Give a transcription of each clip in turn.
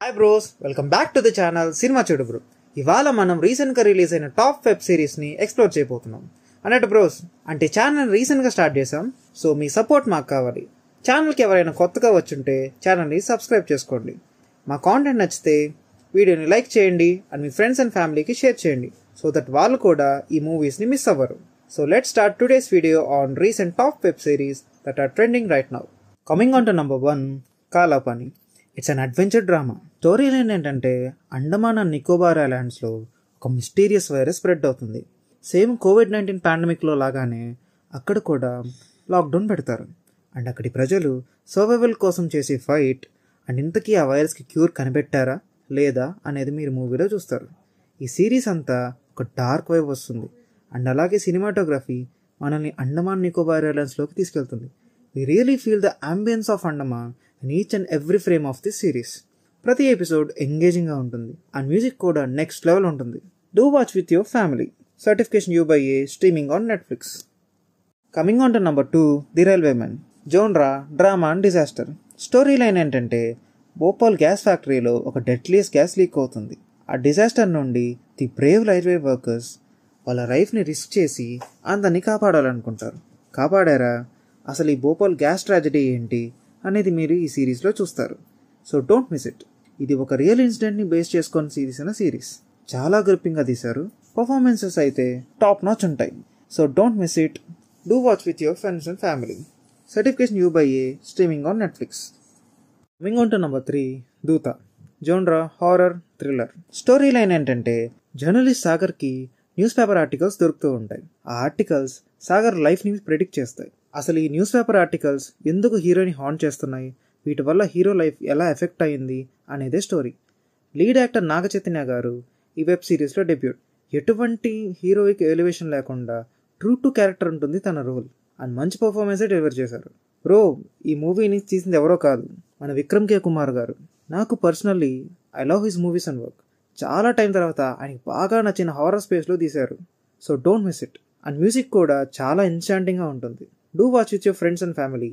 Hi bros, welcome back to the channel cinema చెడు bro. ఇవాళ మనం రీసెంట్గా రిలీజ్ అయిన టాప్ వెబ్ సిరీస్ని ఎక్స్ప్లోర్ చేయబోతున్నాం. అన్నట్టు బ్రోస్, అంటే ఛానల్ రీసెంట్గా స్టార్ట్ చేసాం, సో మీ సపోర్ట్ మాకు కావాలి. ఛానల్కి ఎవరైనా కొత్తగా వచ్చుంటే ఛానల్ని సబ్స్క్రైబ్ చేసుకోండి. మా కాంటెంట్ నచ్చితే వీడియోని లైక్ చేయండి అండ్ మీ ఫ్రెండ్స్ అండ్ ఫ్యామిలీకి షేర్ చేయండి, సో దట్ వాళ్ళు కూడా ఈ మూవీస్ని మిస్ అవ్వరు. So let's start today's video on recent top web series that are trending right now. Coming on to number 1, Kaala Paani. It's an adventure drama. Storyline ఏంటంటే, Andaman and Nicobar ఐలాండ్స్లో ఒక మిస్టీరియస్ వైరస్ స్ప్రెడ్ అవుతుంది. Same కోవిడ్-19 పాండమిక్లో లాగానే అక్కడ కూడా లాక్డౌన్ పెడతారు అండ్ అక్కడి ప్రజలు సర్వైవల్ కోసం చేసే ఫైట్ అండ్ ఇంతకీ ఆ వైరస్కి క్యూర్ కనిపెట్టారా లేదా అనేది మీరు మూవీలో చూస్తారు. ఈ సిరీస్ అంతా ఒక డార్క్ వైబ్ వస్తుంది అండ్ అలాగే సినిమాటోగ్రఫీ మనల్ని అండమాన్ నికోబార్ ఐలాండ్స్లోకి తీసుకెళ్తుంది. We really feel the ambience of Andaman in each and every frame of this series. ప్రతి ఎపిసోడ్ ఎంగేజింగ్గా ఉంటుంది అండ్ మ్యూజిక్ కూడా నెక్స్ట్ లెవెల్ ఉంటుంది. Do watch with your family. Certification U by A, streaming on Netflix. Coming on to number 2, the railway man. జోన్రా, drama and disaster. Story line ఏంటంటే, Bhopal gas ఫ్యాక్టరీలో ఒక డెడ్లీస్ gas leak అవుతుంది. ఆ disaster నుండి the Brave railway workers వాళ్ళ లైఫ్ని risk చేసి అందరినీ కాపాడాలనుకుంటారు. కాపాడారా? అసలు ఈ భోపాల్ గ్యాస్ ట్రాజడీ ఏంటి అనేది మీరు ఈ సిరీస్లో చూస్తారు. So don't miss it. ఇది ఒక రియల్ ఇన్సిడెంట్ని బేస్ చేసుకొని సిరీస్ అయిన సిరీస్. చాలా గ్రిప్పింగ్గా తీశారు. పర్ఫార్మెన్సెస్ అయితే టాప్ నాచ్ ఉంటాయి. So don't miss it. Do watch with your friends and family. Certification U by A, streaming on Netflix. Coming on to number 3, దూత. జోన్రా horror thriller. Story line ఏంటంటే, journalist సాగర్కి news paper articles దొరుకుతూ ఉంటాయి. ఆ articles Sagar లైఫ్ని predict చేస్తాయి. అసలు ఈ news paper articles ఎందుకు హీరోని హాంట్ చేస్తున్నాయి, వీటి వల్ల హీరో లైఫ్ ఎలా ఎఫెక్ట్ అయ్యింది అనేదే story. Lead actor Naga Chaitanya గారు ఈ వెబ్ సిరీస్లో డెబ్యూట్. ఎటువంటి హీరోయిక్ ఎలివేషన్ లేకుండా ట్రూ టు క్యారెక్టర్ ఉంటుంది తన రోల్ అండ్ మంచి పర్ఫార్మెన్సే డెలివర్ చేశారు. బ్రో, ఈ మూవీని తీసింది ఎవరో కాదు, మన విక్రమ్ కే కుమార్ గారు. నాకు personally I love his movies and work. చాలా టైం తర్వాత ఆయనకి బాగా నచ్చిన హారర్ స్పేస్లో తీశారు. So don't miss it. And music కూడా చాలా ఎన్చాంటింగ్గా ఉంటుంది. Do watch with your friends and family.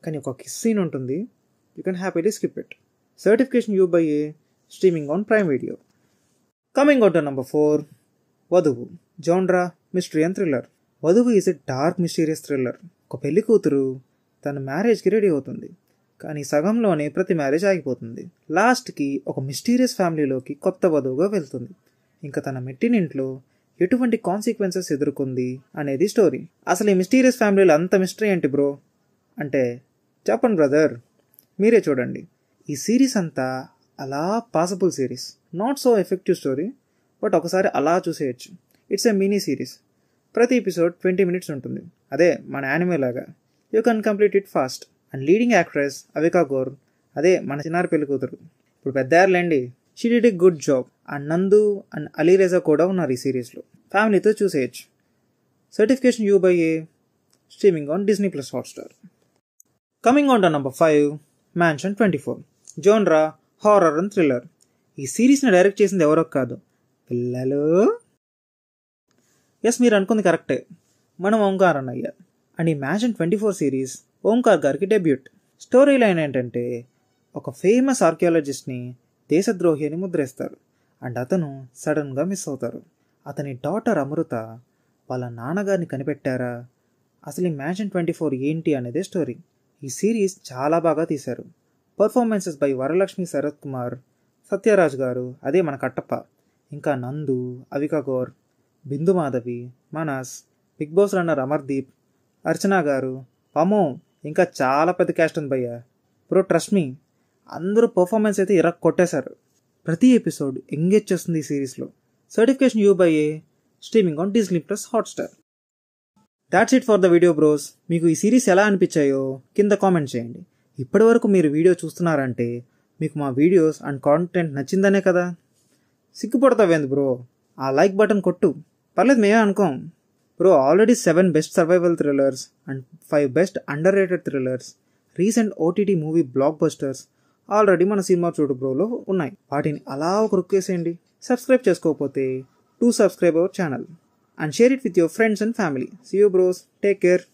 కానీ ఒక కిస్ సీన్ ఉంటుంది, you can happily skip it. Certification U by A, streaming on prime video. Coming on to number 4, వధువు. జోన్రా mystery and thriller. వధువు is a dark mysterious thriller. ఒక పెళ్లి కూతురు తన మ్యారేజ్కి రెడీ అవుతుంది, కానీ సగంలోనే ప్రతి మ్యారేజ్ ఆగిపోతుంది. లాస్ట్కి ఒక మిస్టీరియస్ ఫ్యామిలీలోకి కొత్త వధువుగా వెళ్తుంది. ఇంకా తన మెట్టినింట్లో ఎటువంటి కాన్సిక్వెన్సెస్ ఎదుర్కొంది అనేది స్టోరీ. అసలు ఈ మిస్టీరియస్ ఫ్యామిలీలో అంత మిస్టరీ ఏంటి బ్రో అంటే చెప్పండి బ్రదర్, మీరే చూడండి. ఈ సిరీస్ అంతా అలా possible series. Not so effective story, but ఒకసారి అలా చూసేయచ్చు. It's a mini series. ప్రతి ఎపిసోడ్ 20 minutes ఉంటుంది. అదే మన యానిమే లాగా. You can complete it fast. And leading actress Avika Gaur, అదే మన చిన్నారి పెళ్లి కూతురు, ఇప్పుడు పెద్దారులేండి. She did a good job. And Nandu and Alireza కూడా ఉన్నారు ఈ సిరీస్లో. ఫ్యామిలీతో చూసేయచ్చు. Certification U by A, streaming on Disney plus Hotstar. Coming on to number 5, mansion 24. జోన్రా horror and thriller. ఈ సిరీస్ని డైరెక్ట్ చేసింది ఎవరో కాదు, పిల్లలు. ఎస్, మీరు అనుకుంది కరెక్టే, మనం ఓంకార్ అన్నయ్య. అండ్ ఈ మ్యాన్షన్ 24 సిరీస్ ఓంకార్ గారికి డెబ్యూట్. స్టోరీ లైన్ ఏంటంటే, ఒక ఫేమస్ ఆర్కియాలజిస్ట్ని దేశద్రోహి అని ముద్రేస్తారు అండ్ అతను సడన్గా మిస్ అవుతారు. అతని డాటర్ అమృత వాళ్ళ నాన్నగారిని కనిపెట్టారా? అసలు ఈ మ్యాన్షన్ 24 ఏంటి అనేదే స్టోరీ. ఈ సిరీస్ చాలా బాగా తీశారు. పర్ఫార్మెన్సెస్ బై వరలక్ష్మి శరత్ కుమార్, సత్యరాజ్ గారు, అదే మన కట్టప్ప, ఇంకా నందు, Avika Gaur, Bindu Madhavi, Manas, Bigg Boss runner Amardeep, Archana garu, పమో, ఇంకా చాలా పెద్ద క్యాస్ట్ ఉంది భయ్యా. బ్రో ట్రస్ట్ మీ, అందరూ పర్ఫార్మెన్స్ అయితే ఇరక్ కొట్టేశారు. ప్రతి ఎపిసోడ్ ఎంగేజ్ చేస్తుంది ఈ సిరీస్లో. Certification U by A, streaming on Disney plus Hotstar. That's it for the video bros. మీకు ఈ సిరీస్ ఎలా అనిపించాయో కింద కామెంట్ చేయండి. ఇప్పటివరకు మీరు వీడియో చూస్తున్నారంటే మీకు మా వీడియోస్ అండ్ కాంటెంట్ నచ్చిందనే కదా. సిగ్గుపడతావేంది బ్రో, ఆ లైక్ బటన్ కొట్టు, పర్లేదు మేమే అనుకోం. Bro already 7 best survival thrillers and 5 best underrated thrillers, recent OTT movie blockbusters already మన సినిమా చూడు బ్రోలో ఉన్నాయి. వాటిని అలా ఒక రుక్కేసేయండి. సబ్స్క్రైబ్ చేసుకోకపోతే to subscribe our channel and share it with your friends and family. See you bros, take care.